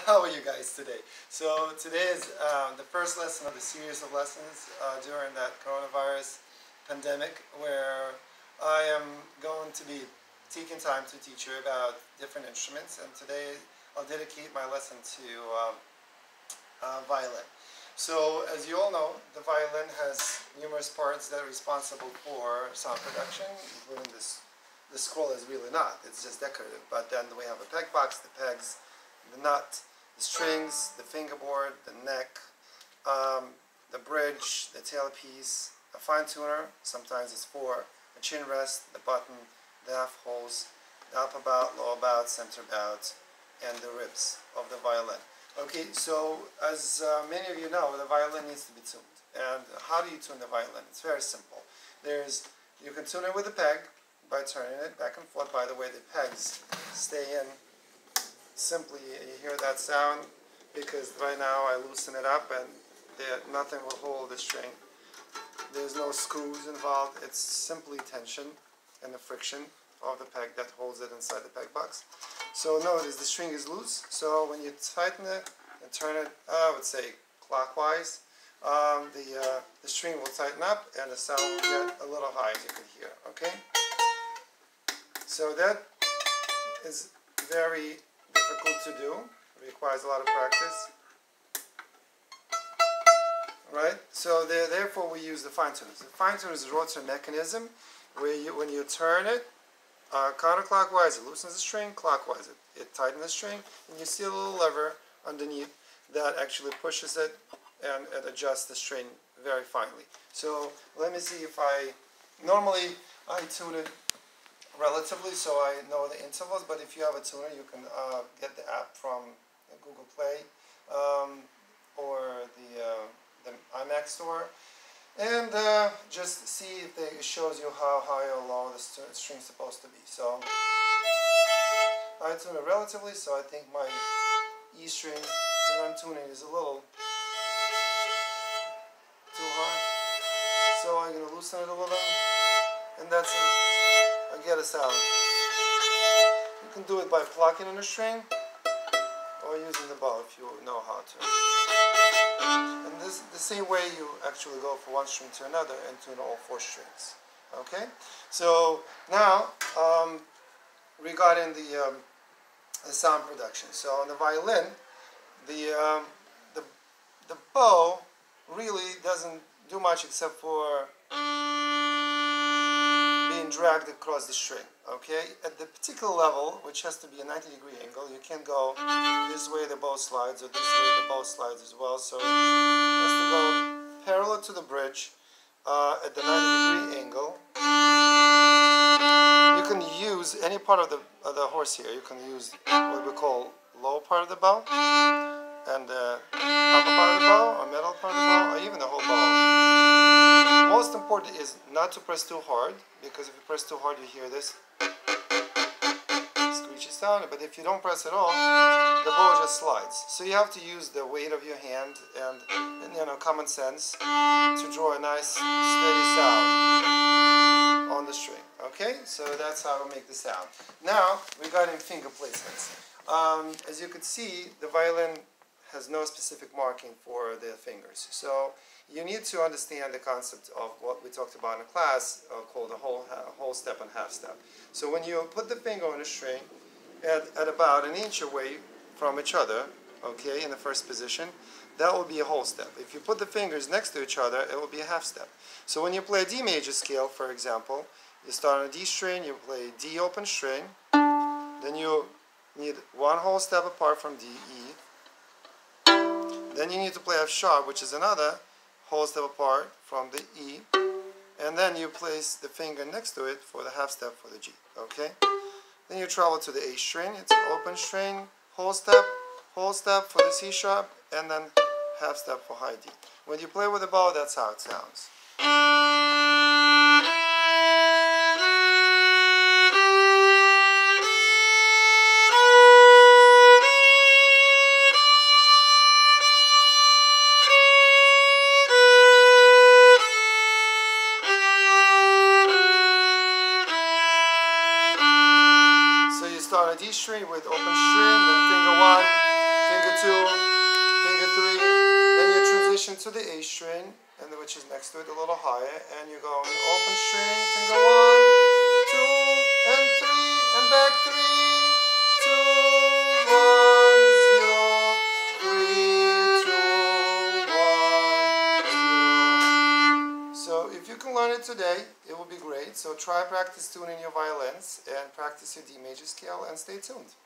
How are you guys today? So today is the first lesson of a series of lessons during that coronavirus pandemic, where I am going to be taking time to teach you about different instruments, and today I'll dedicate my lesson to violin. So as you all know, the violin has numerous parts that are responsible for sound production, including this. The scroll is really not, it's just decorative, but then we have a peg box, the pegs, the nut, the strings, the fingerboard, the neck, the bridge, the tailpiece, a fine tuner, sometimes it's four, a chin rest, the button, the half holes, the upper bout, lower bout, center bout, and the ribs of the violin. Okay, so as many of you know, the violin needs to be tuned. And how do you tune the violin? It's very simple. You can tune it with a peg by turning it back and forth. By the way, the pegs stay in. Simply, you hear that sound because right now I loosen it up and nothing will hold the string. There's no screws involved. It's simply tension and the friction of the peg that holds it inside the peg box. So notice the string is loose. So when you tighten it and turn it, I would say clockwise, the string will tighten up and the sound will get a little high, as you can hear. Okay. So that is very difficult to do. It requires a lot of practice. Right? So therefore we use the fine tuners. The fine tuner is a rotary mechanism where when you turn it counterclockwise, it loosens the string, clockwise it tightens the string, and you see a little lever underneath that actually pushes it and it adjusts the string very finely. So let me see if normally I tune it relatively so I know the intervals, but if you have a tuner you can get the app from Google Play or the iMac store and just see if it shows you how high or low the string's supposed to be. So I tune it relatively, so I think my E string that I'm tuning is a little too high. So I'm going to loosen it a little, and that's it. I get a sound. You can do it by plucking on the string or using the bow if you know how to. And this the same way you actually go from one string to another and tune all four strings. Okay? So now regarding the sound production. So on the violin, the bow really doesn't do much except for being dragged across the string. Okay, at the particular level, which has to be a 90-degree angle, you can go this way the bow slides or this way the bow slides as well. So it has to go parallel to the bridge at the 90-degree angle. You can use any part of the horse here. You can use what we call lower part of the bow and the upper part of the bow or middle part of the bow or even the whole bow. Most important is not to press too hard, because if you press too hard you hear this screechy sound, but if you don't press at all, the bow just slides. So you have to use the weight of your hand and common sense to draw a nice steady sound on the string. Okay, so that's how we make the sound. Now regarding finger placements, as you can see, the violin has no specific marking for the fingers. So you need to understand the concept of what we talked about in class called a whole step and half step. So when you put the finger on a string at about an inch away from each other, okay, in the first position, that will be a whole step. If you put the fingers next to each other, it will be a half step. So when you play a D major scale, for example, you start on a D string, you play D open string, then you need one whole step apart from D, E. Then you need to play F sharp, which is another whole step apart from the E, and then you place the finger next to it for the half step for the G. Okay? Then you travel to the A string, it's an open string, whole step for the C sharp, and then half step for high D. When you play with the bow, that's how it sounds. Start a D string with open string, then finger 1, finger 2, next to it a little higher, and you go in open string, finger 1, 2, and 3, and back 3, 2, 1, 0, 3, 2, 1, 2. So if you can learn it today, it will be great. So try practice tuning your violins and practice your D major scale, and stay tuned.